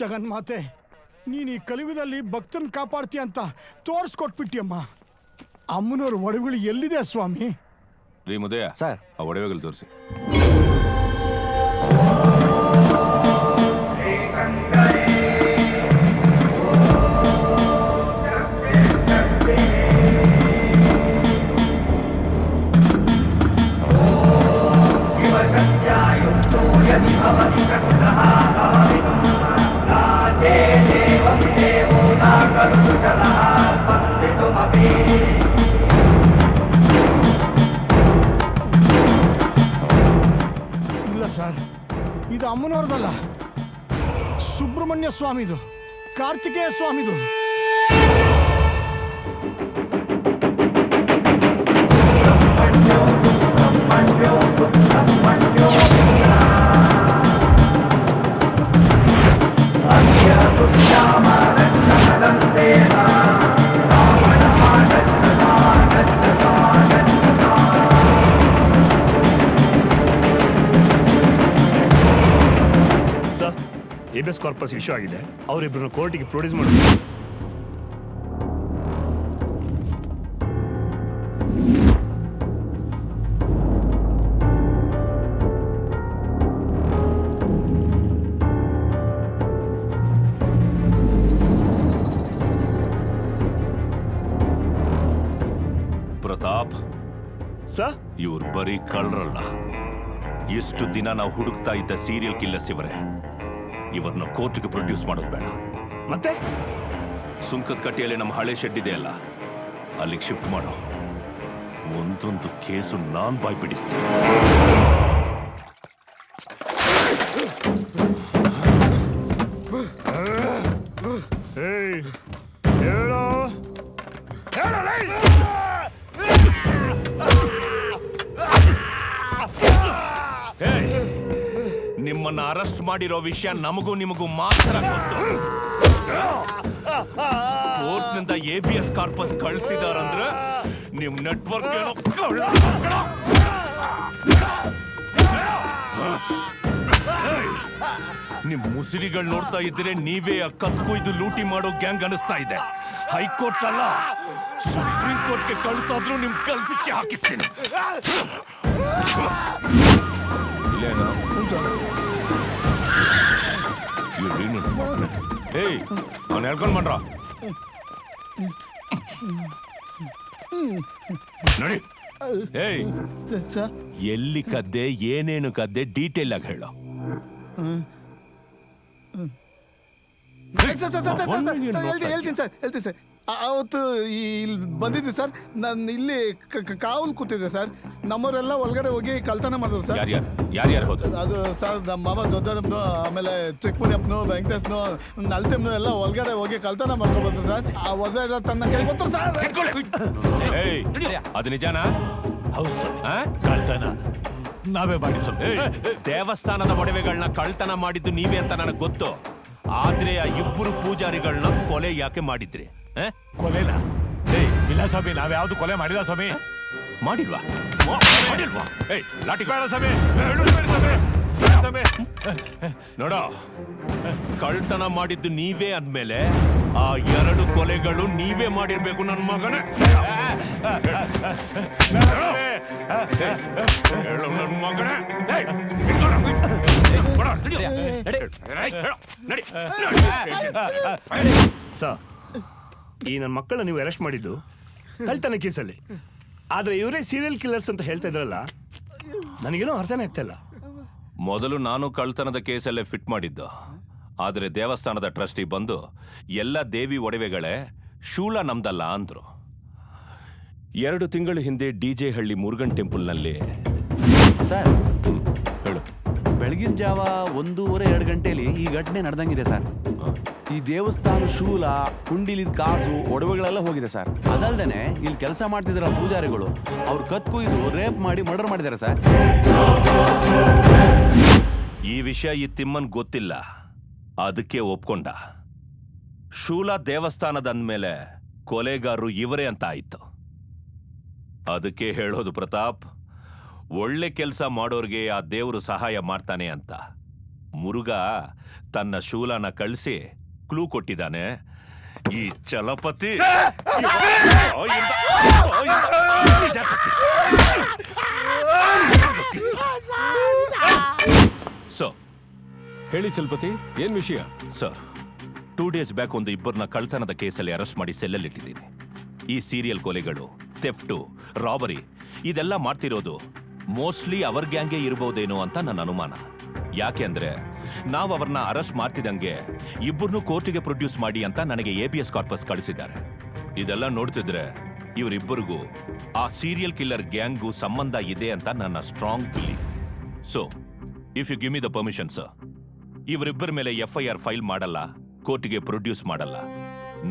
ಜಗನ್ಮಾತೆ, ನೀನು ಈ ಕಲಿಯುಗದಲ್ಲಿ ಭಕ್ತನ ಕಾಪಾಡ್ತೀಯ ಅಂತ ತೋರಿಸ್ಕೊಟ್ಬಿಟ್ಟಿಯಮ್ಮ. ಅಮ್ಮನವ್ರ ಒಡವೆಗಳು ಎಲ್ಲಿದೆ ಸ್ವಾಮಿ? ರೀ ಮುದಯ ಸರ್, ಆ ಒಡವೆಗಳು ತೋರಿಸಿ. ಇಲ್ಲ ಸರ್, ಇದು ಅಮ್ಮನವ್ರದಲ್ಲ, ಸುಬ್ರಹ್ಮಣ್ಯ ಸ್ವಾಮಿದು, ಕಾರ್ತಿಕೇಯ ಸ್ವಾಮಿದು. ಹೇಬಿಯಸ್ ಕಾರ್ಪಸ್ ಇಶ್ಯೂ ಆಗಿದೆ. ಅವರಿಬ್ಬರನ್ನು ಕೋರ್ಟಿಗೆ ಪ್ರೊಡ್ಯೂಸ್ ಮಾಡಬೇಕು. ಪ್ರತಾಪ್ ಸರ್, ಇವ್ರು ಬರೀ ಕಳ್ಳರಲ್ಲ. ಎಷ್ಟು ದಿನ ನಾವು ಹುಡುಕ್ತಾ ಇದ್ದ ಸೀರಿಯಲ್ ಕಿಲ್ಲರ್ಸ್ ಇವರೇ. ಇವ್ರನ್ನ ಕೋರ್ಟ್ಗೆ ಪ್ರೊಡ್ಯೂಸ್ ಮಾಡೋದು ಬೇಡ. ಮತ್ತೆ ಸುಂಕದ ಕಟ್ಟೆಯಲ್ಲಿ ನಮ್ಮ ಹಳೆ ಶೆಡ್ ಇದೆ ಅಲ್ಲ, ಅಲ್ಲಿಗೆ ಶಿಫ್ಟ್ ಮಾಡೋ. ಒಂದೊಂದು ಕೇಸು ನಾನ್ ಬಾಯ್ಬಿಡಿಸ್ತೀನಿ. ನಿಮ್ಮನ್ನ ಅರೆಸ್ಟ್ ಮಾಡಿರೋ ವಿಷಯ ನಮಗೂ ನಿಮಗೂ ಮಾತ್ರ ಗೊತ್ತು. ಕೋರ್ಟ್ನಿಂದ ABS ಕಾರ್ಪಸ್ ಕಳಿಸಿದಾರಂದ್ರೆ ನಿಮ್ ನೆಟ್ವರ್ಕ್ ಏನೋ ನಿಮ್ ಮುಸಿರಿಗಳು ನೋಡ್ತಾ ಇದ್ರೆ ನೀವೇ ಕತ್ಕೊಯ್ದು ಲೂಟಿ ಮಾಡೋ ಗ್ಯಾಂಗ್ ಅನಿಸ್ತಾ ಇದೆ. ಹೈಕೋರ್ಟ್ ಅಲ್ಲ, ಸುಪ್ರೀಂ ಕೋರ್ಟ್ಗೆ ಕಳಿಸಾದ್ರೂ ನಿಮ್ ಕಲ್ಸಿಕ್ಕೆ ಹಾಕಿಸ್ತೀನಿ. ಏಯ್, ಅವನು ಹೇಳ್ಕೊಂಡ್ ಮಾಡ್ರ ನೋಡಿ. ಏಯ್, ಎಲ್ಲಿ ಕದ್ದೆ, ಏನೇನು ಕದ್ದೆ, ಡೀಟೇಲ್ ಆಗಿ ಹೇಳು. ಹೇಳ್ತೀನಿ ಸರ್. ಅವತ್ತು ಇಲ್ಲಿ ಬಂದಿದ್ದೆ ಸರ್, ನಾನು ಇಲ್ಲಿ ಕಾವಲು ಕೂತಿದ್ದೆ ಸರ್. ನಮ್ಮವರೆಲ್ಲ ಒಳಗಡೆ ಹೋಗಿ ಕಳ್ತನ ಮಾಡಿದ್ರು ಸರ್. ಯಾರ್ಯಾರು ಹೋದ್ರು? ಅದು ಸರ್, ನಮ್ಮ ಮಾಮ ದೊಡ್ಡಪ್ಪನು, ಆಮೇಲೆ ಚಿಕ್ಕಮುನಿಯಪ್ಪನು, ವೆಂಕಟೇಶ್ನು, ನಲ್ತೆಮ್ನು ಎಲ್ಲ ಒಳಗಡೆ ಹೋಗಿ ಕಳ್ತನ ಮಾಡ್ಕೊಬಂದ್ರು ಸರ್. ಆ ವಜ ಎಲ್ಲ ತನ್ನ ಕೈ ಗೊತ್ತು ಸರ್. ಅದು ನಿಜಾನಾ? ಹೌದು ಸರ್, ಕಳ್ತನ ನಾವೇ ಮಾಡಿ ಸರ್. ದೇವಸ್ಥಾನದ ಒಡವೆಗಳನ್ನ ಕಳ್ತನ ಮಾಡಿದ್ದು ನೀವೇ ಅಂತ ನನಗೆ ಗೊತ್ತು. ಆದ್ರೆ ಆ ಇಬ್ಬರು ಪೂಜಾರಿಗಳನ್ನ ಕೊಲೆ ಯಾಕೆ ಮಾಡಿದ್ರಿ? ಕೊಲೆನಾ? ಇಲ್ಲ ಸ್ವಾಮಿ, ನಾವ್ಯಾವ್ದು ಕೊಲೆ ಮಾಡಿಲ್ಲ ಸ್ವಾಮಿ. ಮಾಡಿಲ್ವಾ? ಲಾಟಿ ಬೇಡ ಸ್ವಾಮಿ. ನೋಡ, ಕಳ್ತನ ಮಾಡಿದ್ದು ನೀವೇ ಅಂದ್ಮೇಲೆ ಆ ಎರಡು ಕೊಲೆಗಳು ನೀವೇ ಮಾಡಿರ್ಬೇಕು ನನ್ನ ಮಗನೇ. ನನ್ನ ಮಗನೇ ಸರ್, ಈ ನನ್ನ ಮಕ್ಕಳನ್ನ ನೀವು ಅರೆಸ್ಟ್ ಮಾಡಿದ್ದು ಕಳ್ತನ ಕೇಸಲ್ಲಿ. ಆದ್ರೆ ಇವರೇ ಸೀರಿಯಲ್ ಕಿಲ್ಲರ್ಸ್ ಅಂತ ಹೇಳ್ತಾ ಇದ್ರಲ್ಲ, ನನಗೇನೋ ಅರ್ಥನೇ ಆಗ್ತಿಲ್ಲ. ಮೊದಲು ನಾನು ಕಳ್ತನದ ಕೇಸಲ್ಲೇ ಫಿಟ್ ಮಾಡಿದ್ದು. ಆದರೆ ದೇವಸ್ಥಾನದ ಟ್ರಸ್ಟಿ ಬಂದು ಎಲ್ಲ ದೇವಿ ಒಡವೆಗಳೇ, ಶೂಲ ನಮ್ದಲ್ಲ ಅಂದ್ರು. 2 ತಿಂಗಳ ಹಿಂದೆ DJ ಹಳ್ಳಿ ಮುರುಗನ್ ಟೆಂಪಲ್ನಲ್ಲಿ ಸರ್, ಹೇಳು. ಬೆಳಗಿನ ಜಾವ 1:30-2 ಗಂಟೆಯಲ್ಲಿ ಈ ಘಟನೆ ನಡೆದಂಗಿದೆ ಸರ್. ಈ ದೇವಸ್ಥಾನ ಶೂಲ, ಹುಂಡಿಲಿದ ಕಾಸು, ಒಡವೆಗಳೆಲ್ಲ ಹೋಗಿದೆ ಸರ್. ಅದಲ್ದೇನೆ ಇಲ್ಲಿ ಕೆಲಸ ಮಾಡ್ತಿದ್ರ ಪೂಜಾರಿಗಳು ಅವ್ರು ಕತ್ಕೊಯ್ದು ರೇಪ್ ಮಾಡಿ ಮರ್ಡರ್ ಮಾಡಿದ್ದಾರೆ ಸರ್. ಈ ವಿಷಯ ಈ ತಿಮ್ಮನ್ ಗೊತ್ತಿಲ್ಲ, ಅದಕ್ಕೆ ಒಪ್ಕೊಂಡ. ಶೂಲ ದೇವಸ್ಥಾನದ ಅಂದ್ಮೇಲೆ ಕೊಲೆಗಾರರು ಇವರೇ ಅಂತ ಆಯ್ತು. ಅದಕ್ಕೆ ಹೇಳೋದು ಪ್ರತಾಪ್, ಒಳ್ಳೆ ಕೆಲಸ ಮಾಡೋರ್ಗೆ ಆ ದೇವರು ಸಹಾಯ ಮಾಡ್ತಾನೆ ಅಂತ. ಮುರುಗ ತನ್ನ ಶೂಲನ ಕಳಿಸಿ ಕ್ಲೂ ಕೊಟ್ಟಿದ್ದಾನೆ. ಈ ಚಲಪತಿ ಸೊ ಹೇಳಿ ಚಲಪತಿ, ಏನ್ ವಿಷಯ? ಸರ್, 2 ಡೇಸ್ ಬ್ಯಾಕ್ ಒಂದು ಇಬ್ಬರನ್ನ ಕಳ್ತನದ ಕೇಸಲ್ಲಿ ಅರೆಸ್ಟ್ ಮಾಡಿ ಸೆಲ್ಲಲ್ಲಿಟ್ಟಿದ್ದೀನಿ. ಈ ಸೀರಿಯಲ್ ಕೊಲೆಗಳು, ಥೆಫ್ಟು, ರಾಬರಿ ಇದೆಲ್ಲ ಮಾಡ್ತಿರೋದು ಮೋಸ್ಟ್ಲಿ ಅವರ್ ಗ್ಯಾಂಗೇ ಇರಬಹುದೇನೋ ಅಂತ ನನ್ನ ಅನುಮಾನ. ಯಾಕೆ ಅಂದ್ರೆ ನಾವು ಅವ್ರನ್ನ ಅರೆಸ್ಟ್ ಮಾಡ್ತಿದ್ದಂಗೆ ಇಬ್ಬರನ್ನೂ ಕೋರ್ಟಿಗೆ ಪ್ರೊಡ್ಯೂಸ್ ಮಾಡಿ ಅಂತ ನನಗೆ ABS ಕಾರ್ಪಸ್ ಕಳಿಸಿದ್ದಾರೆ. ಇದೆಲ್ಲ ನೋಡ್ತಿದ್ರೆ ಇವರಿಬ್ಬರಿಗೂ ಆ ಸೀರಿಯಲ್ ಕಿಲ್ಲರ್ ಗ್ಯಾಂಗ್ಗೂ ಸಂಬಂಧ ಇದೆ ಅಂತ ನನ್ನ strong belief. So if you give me the permission sir, ಇವರಿಬ್ಬರ ಮೇಲೆ FIR ಫೈಲ್ ಮಾಡಲ್ಲ, ಕೋರ್ಟಿಗೆ ಪ್ರೊಡ್ಯೂಸ್ ಮಾಡಲ್ಲ.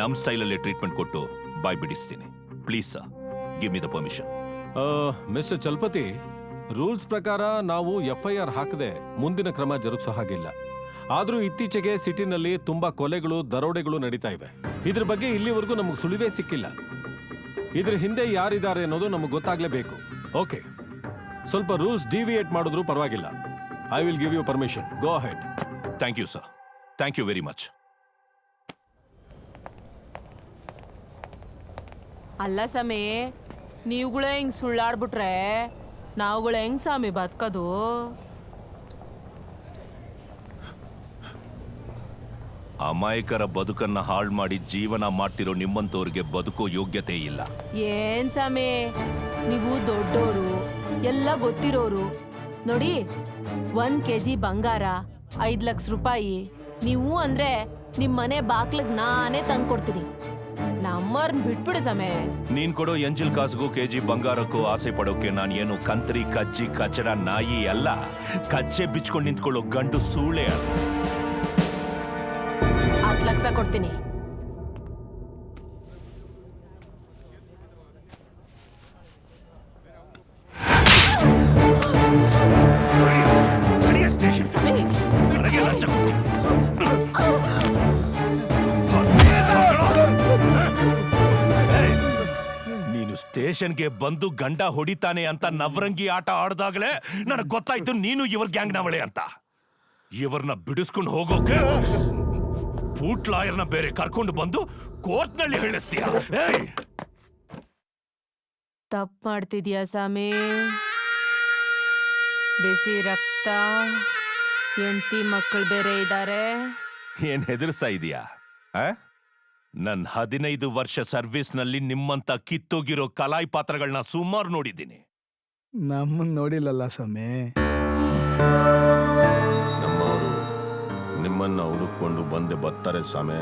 ನಮ್ ಸ್ಟೈಲಲ್ಲಿ ಟ್ರೀಟ್ಮೆಂಟ್ ಕೊಟ್ಟು ಬಾಯ್ ಬಿಡಿಸ್ತೀನಿ. Please sir, give me the permission. Mister Chalapathi, rules ಪ್ರಕಾರ ನಾವು FIR ಹಾಕದೆ ಮುಂದಿನ ಕ್ರಮ ಜರುಗಿಸೋ ಹಾಗಿಲ್ಲ. ಆದ್ರೂ ಇತ್ತೀಚೆಗೆ ಸಿಟಿನಲ್ಲಿ ತುಂಬಾ ಕೊಲೆಗಳು, ದರೋಡೆಗಳು ನಡೀತಾ ಇವೆ. ಇದ್ರ ಬಗ್ಗೆ ಇಲ್ಲಿವರೆಗೂ ನಮಗೆ ಸುಳಿವೇ ಸಿಕ್ಕಿಲ್ಲ. ಇದ್ರ ಹಿಂದೆ ಯಾರಿದ್ದಾರೆ ಅನ್ನೋದು ನಮಗೆ ಗೊತ್ತಾಗ್ಲೇಬೇಕು. ಓಕೆ, ಸ್ವಲ್ಪ ರೂಲ್ಸ್ ಡಿವಿಯೇಟ್ ಮಾಡಿದ್ರು ಪರವಾಗಿಲ್ಲ. I will give you permission. Go ahead. Thank you sir, thank you very much. ಅಲ್ಲ ಸಮೇ, ನೀವುಗಳೇ ಹಿಂಗ್ ಸುಳ್ಳಾಡ್ಬಿಟ್ರೆ ನಾವುಗಳು ಹೆಂಗ್ ಸ್ವಾಮಿ ಬದುಕೋದು? ಅಮಾಯಕರ ಬದುಕನ್ನ ಹಾಳು ಮಾಡಿ ಜೀವನ ಮಾಡ್ತಿರೋ ನಿಮ್ಮಂತವ್ರಿಗೆ ಬದುಕೋ ಯೋಗ್ಯತೆ ಇಲ್ಲ. ಏನ್ ಸ್ವಾಮಿ, ನೀವು ದೊಡ್ಡೋರು, ಎಲ್ಲ ಗೊತ್ತಿರೋರು. ನೋಡಿ, 1 kg ಬಂಗಾರ, 5 ಲಕ್ಷ ರೂಪಾಯಿ ನೀವು ಅಂದ್ರೆ ನಿಮ್ ಮನೆ ಬಾಕ್ಲಿಗ್ ನಾನೇ ತಂದ್ಕೊಡ್ತೀನಿ. ನಮ್ಮವ್ರನ್ನ ಬಿಟ್ಬಿಡು ಸಮೇ. ನೀನ್ ಕೊಡೋ ಎಂಜಿಲ್ ಕಾಸ್ಗೂ KG ಬಂಗಾರಕ್ಕೂ ಆಸೆ ಪಡೋಕೆ ನಾನು ಏನು ಕಂತ್ರಿ, ಕಜ್ಜಿ, ಕಚಡ, ನಾಯಿ ಅಲ್ಲ. ಕಚ್ಚೆ ಬಿಚ್ಕೊಂಡು ನಿಂತ್ಕೊಳ್ಳೋ ಗಂಡು ಸೂಳೆ. 10 ಲಕ್ಷ ಕೊಡ್ತೀನಿ. ನೀನು ಸ್ಟೇಷನ್ಗೆ ಬಂದು ಗಂಡ ಹೊಡಿತಾನೆ ಅಂತ ನವರಂಗಿ ಆಟ ಆಡ್ದಾಗಲೇ ನನಗೆ ಗೊತ್ತಾಯ್ತು ನೀನು ಇವ್ರ ಗ್ಯಾಂಗ್ ನವಳೆ ಅಂತ. ಇವ್ರನ್ನ ಬಿಡಿಸ್ಕೊಂಡು ಹೋಗೋಕೆ ಬೂಟ್ ಲಾಯರ್ನ ಬೇರೆ ಕರ್ಕೊಂಡು ಬಂದು ಕೋರ್ಟ್ನಲ್ಲಿ ಹೇಳಿಸ್ತೀಯ. ತಪ್ಪು ಮಾಡ್ತಿದ್ಯಾ ಸ್ವಾಮಿ? ಬಿಸಿ ರಕ್ತ, ಹೆಂಡತಿ ಮಕ್ಕಳು ಬೇರೆ ಇದ್ದಾರೆ. ಏನ್ ಹೆದರ್ಸ್ತಾ ಇದೀಯಾ? ನನ್ 15 ವರ್ಷ ಸರ್ವಿಸ್ನಲ್ಲಿ ನಿಮ್ಮಂತ ಕಿತ್ತೋಗಿರೋ ಕಲಾಯಿ ಪಾತ್ರಗಳನ್ನ ಸುಮಾರು ನೋಡಿದ್ದೀನಿ. ನಮ್ಮನ್ನ ನೋಡಿಲ್ಲಲ್ಲ ಸ್ವಾಮಿ. ನಮ್ಮವರು ನಿಮ್ಮನ್ನ ಹುಡುಕೊಂಡು ಬಂದೆ ಬರ್ತಾರೆ ಸ್ವಾಮಿ.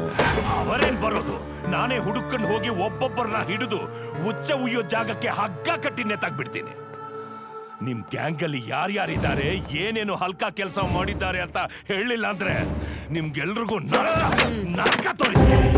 ಅವರೇನ್ ಬರೋದು? ನಾನೇ ಹುಡುಕೊಂಡು ಹೋಗಿ ಒಬ್ಬೊಬ್ಬರನ್ನ ಹಿಡಿದು ಉಚ್ಚ ಉಯ್ಯೋ ಜಾಗಕ್ಕೆ ಹಗ್ಗ ಕಟ್ಟಿ ನೇತಾಕ್ಬಿಡ್ತೀನಿ. ನಿಮ್ ಗ್ಯಾಂಗ್ ಅಲ್ಲಿ ಯಾರ್ಯಾರಿದ್ದಾರೆ, ಏನೇನು ಹಲ್ಕ ಕೆಲಸ ಮಾಡಿದ್ದಾರೆ ಅಂತ ಹೇಳಿಲ್ಲ ಅಂದ್ರೆ ನಿಮ್ಗೆಲ್ರಿಗೂ ನರಕ ತೋರಿಸ್ತೀನಿ.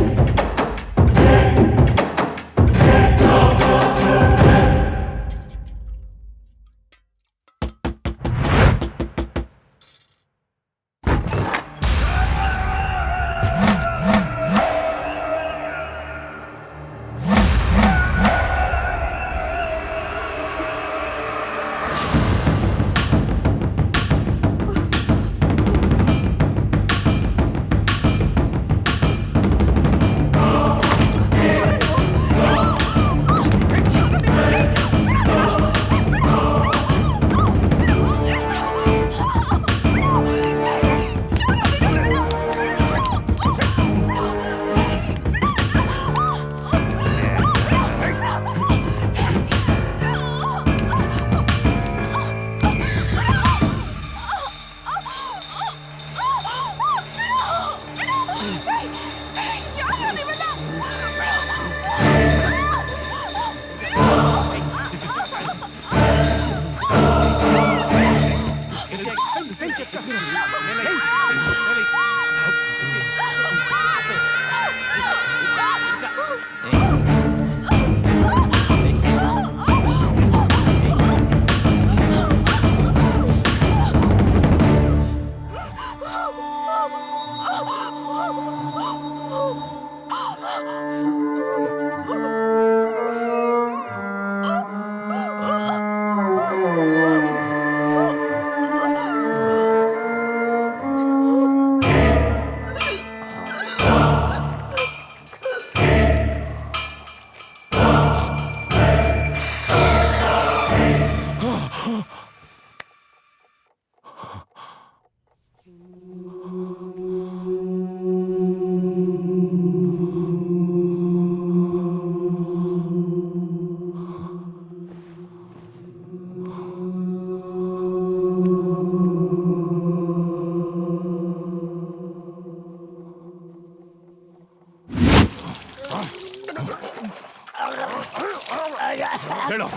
ಹೇಳೋ.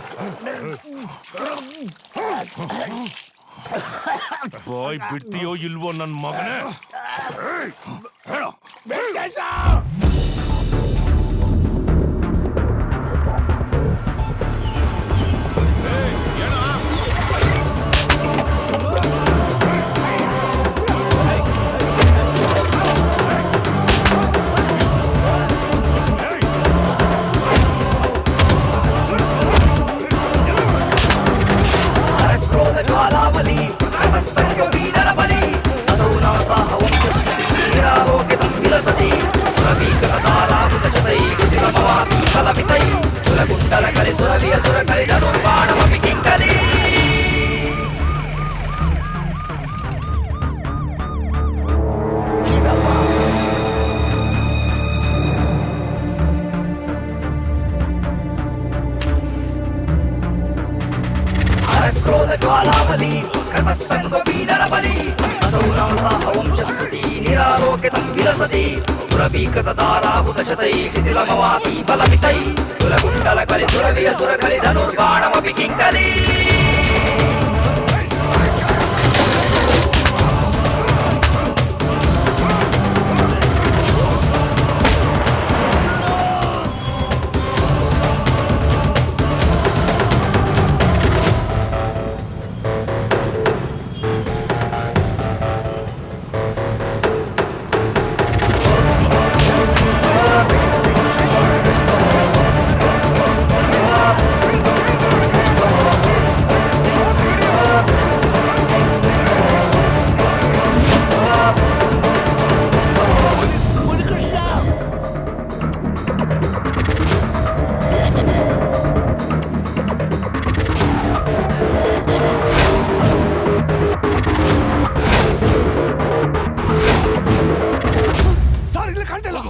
ಬಾಯ್ ಬಿಡ್ತೀಯೋ ಇಲ್ವೋ ನನ್ನ ಮಗನೇ? ಹೇಳೋ. ಸರ್ ಇಲ್ಲಿ ಕಾಣ್ತಾ ಇಲ್ಲ.